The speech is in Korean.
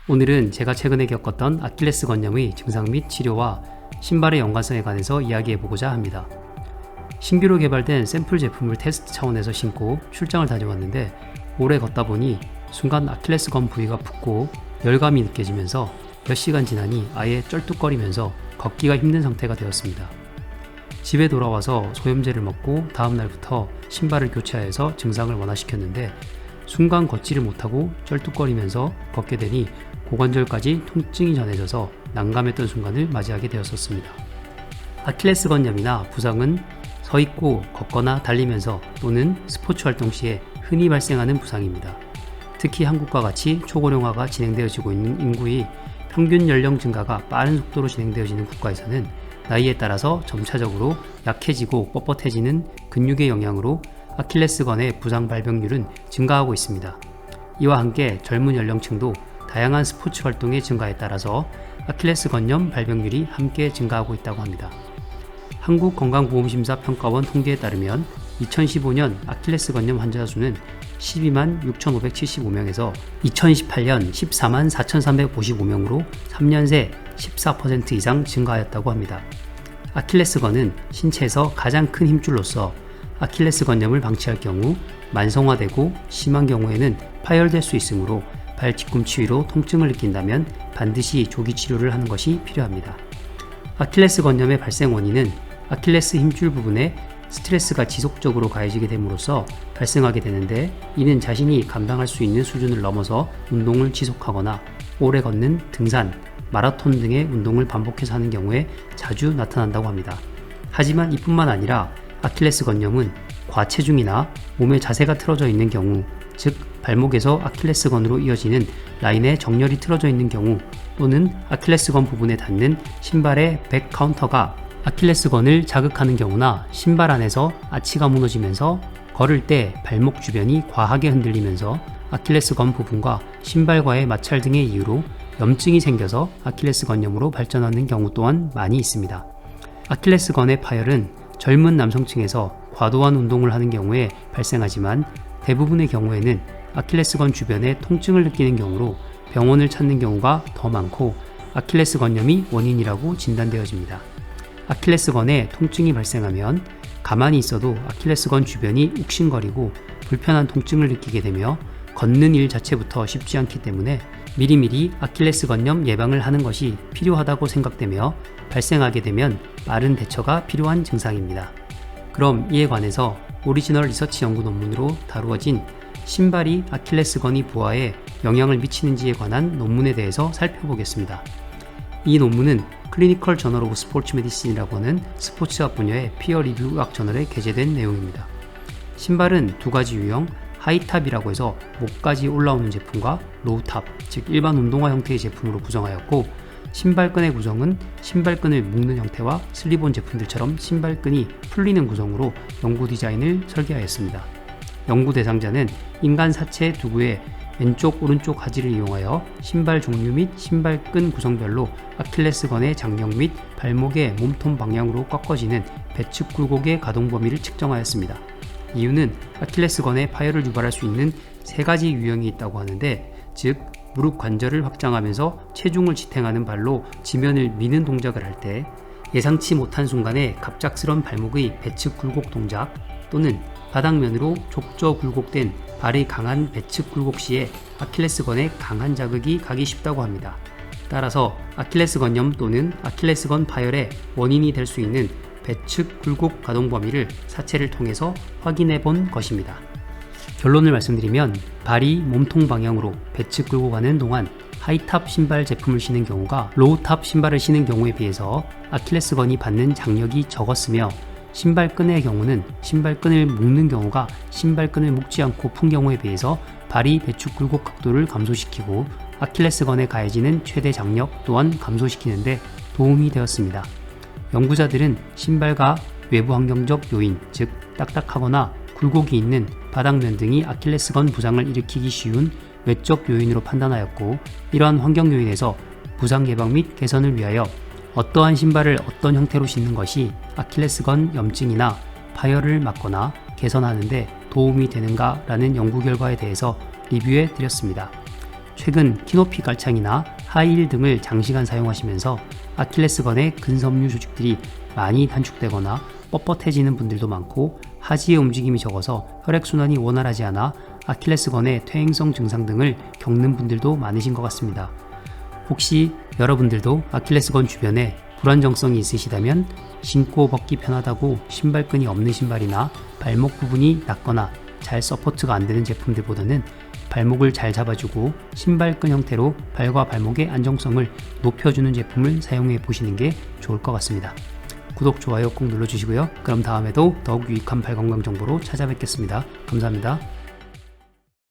오늘은 제가 최근에 겪었던 아킬레스 건염의 증상 및 치료와 신발의 연관성에 관해서 이야기해보고자 합니다. 신규로 개발된 샘플 제품을 테스트 차원에서 신고 출장을 다녀왔는데 오래 걷다 보니 순간 아킬레스 건 부위가 붓고 열감이 느껴지면서 몇 시간 지나니 아예 쩔뚝거리면서 걷기가 힘든 상태가 되었습니다. 집에 돌아와서 소염제를 먹고 다음 날부터 신발을 교체하여서 증상을 완화시켰는데 순간 걷지를 못하고 쩔뚝거리면서 걷게 되니 고관절까지 통증이 전해져서 난감했던 순간을 맞이하게 되었었습니다. 아킬레스 건염이나 부상은 서 있고 걷거나 달리면서 또는 스포츠 활동 시에 흔히 발생하는 부상입니다. 특히 한국과 같이 초고령화가 진행되어지고 있는 인구의 평균 연령 증가가 빠른 속도로 진행되어지는 국가에서는 나이에 따라서 점차적으로 약해지고 뻣뻣해지는 근육의 영향으로 아킬레스건의 부상 발병률은 증가하고 있습니다. 이와 함께 젊은 연령층도 다양한 스포츠 활동의 증가에 따라서 아킬레스 건염 발병률이 함께 증가하고 있다고 합니다. 한국건강보험심사평가원 통계에 따르면 2015년 아킬레스 건염 환자 수는 12만 6,575명에서 2018년 14만 4,355명으로 3년 새 14% 이상 증가하였다고 합니다. 아킬레스건은 신체에서 가장 큰 힘줄로서 아킬레스 건염을 방치할 경우 만성화되고 심한 경우에는 파열될 수 있으므로 발 뒤꿈치 위로 통증을 느낀다면 반드시 조기 치료를 하는 것이 필요합니다. 아킬레스 건염의 발생 원인은 아킬레스 힘줄 부분에 스트레스가 지속적으로 가해지게 됨으로써 발생하게 되는데 이는 자신이 감당할 수 있는 수준을 넘어서 운동을 지속하거나 오래 걷는 등산, 마라톤 등의 운동을 반복해서 하는 경우에 자주 나타난다고 합니다. 하지만 이뿐만 아니라 아킬레스 건염은 과체중이나 몸의 자세가 틀어져 있는 경우, 즉 발목에서 아킬레스건으로 이어지는 라인에 정렬이 틀어져 있는 경우 또는 아킬레스건 부분에 닿는 신발의 백 카운터가 아킬레스건을 자극하는 경우나 신발 안에서 아치가 무너지면서 걸을 때 발목 주변이 과하게 흔들리면서 아킬레스건 부분과 신발과의 마찰 등의 이유로 염증이 생겨서 아킬레스건염으로 발전하는 경우 또한 많이 있습니다. 아킬레스건의 파열은 젊은 남성층에서 과도한 운동을 하는 경우에 발생하지만 대부분의 경우에는 아킬레스건 주변에 통증을 느끼는 경우로 병원을 찾는 경우가 더 많고 아킬레스건염이 원인이라고 진단되어집니다. 아킬레스건에 통증이 발생하면 가만히 있어도 아킬레스건 주변이 욱신거리고 불편한 통증을 느끼게 되며 걷는 일 자체부터 쉽지 않기 때문에 미리미리 아킬레스건염 예방을 하는 것이 필요하다고 생각되며 발생하게 되면 빠른 대처가 필요한 증상입니다. 그럼 이에 관해서 오리지널 리서치 연구 논문으로 다루어진 신발이 아킬레스건이 부하에 영향을 미치는지에 관한 논문에 대해서 살펴보겠습니다. 이 논문은 클리니컬 저널 오브 스포츠 메디신이라고 하는 스포츠학 분야의 피어 리뷰 의학 저널에 게재된 내용입니다. 신발은 두 가지 유형, 하이탑이라고 해서 목까지 올라오는 제품과 로우탑, 즉 일반 운동화 형태의 제품으로 구성하였고 신발끈의 구성은 신발끈을 묶는 형태와 슬립온 제품들처럼 신발끈이 풀리는 구성으로 연구 디자인을 설계하였습니다. 연구 대상자는 인간 사체 두구의 왼쪽, 오른쪽 하지를 이용하여 신발 종류 및 신발끈 구성별로 아킬레스건의 장력 및 발목의 몸통 방향으로 꺾어지는 배측 굴곡의 가동 범위를 측정하였습니다. 이유는 아킬레스건의 파열을 유발할 수 있는 세 가지 유형이 있다고 하는데, 즉 무릎 관절을 확장하면서 체중을 지탱하는 발로 지면을 미는 동작을 할 때, 예상치 못한 순간에 갑작스런 발목의 배측 굴곡 동작 또는 바닥면으로 족저 굴곡된 발의 강한 배측 굴곡 시에 아킬레스건에 강한 자극이 가기 쉽다고 합니다. 따라서 아킬레스건염 또는 아킬레스건 파열의 원인이 될 수 있는 배측 굴곡 가동 범위를 사체를 통해서 확인해 본 것입니다. 결론을 말씀드리면 발이 몸통 방향으로 배측 굴곡하는 동안 하이탑 신발 제품을 신는 경우가 로우탑 신발을 신는 경우에 비해서 아킬레스건이 받는 장력이 적었으며 신발끈의 경우는 신발끈을 묶는 경우가 신발끈을 묶지 않고 푼 경우에 비해서 발이 배측 굴곡 각도를 감소시키고 아킬레스건에 가해지는 최대 장력 또한 감소시키는데 도움이 되었습니다. 연구자들은 신발과 외부 환경적 요인, 즉 딱딱하거나 굴곡이 있는 바닥면 등이 아킬레스건 부상을 일으키기 쉬운 외적 요인으로 판단하였고, 이러한 환경 요인에서 부상 예방 및 개선을 위하여 어떠한 신발을 어떤 형태로 신는 것이 아킬레스건 염증이나 파열을 막거나 개선하는 데 도움이 되는가라는 연구 결과에 대해서 리뷰해 드렸습니다. 최근 키높이 깔창이나 하이힐 등을 장시간 사용하시면서 아킬레스건의 근섬유 조직들이 많이 단축되거나 뻣뻣해지는 분들도 많고, 하지의 움직임이 적어서 혈액순환이 원활하지 않아 아킬레스건의 퇴행성 증상 등을 겪는 분들도 많으신 것 같습니다. 혹시 여러분들도 아킬레스건 주변에 불안정성이 있으시다면 신고 벗기 편하다고 신발끈이 없는 신발이나 발목 부분이 낮거나 잘 서포트가 안 되는 제품들보다는 발목을 잘 잡아주고 신발끈 형태로 발과 발목의 안정성을 높여주는 제품을 사용해 보시는 게 좋을 것 같습니다. 구독, 좋아요 꼭 눌러주시고요. 그럼 다음에도 더욱 유익한 발 건강 정보로 찾아뵙겠습니다. 감사합니다.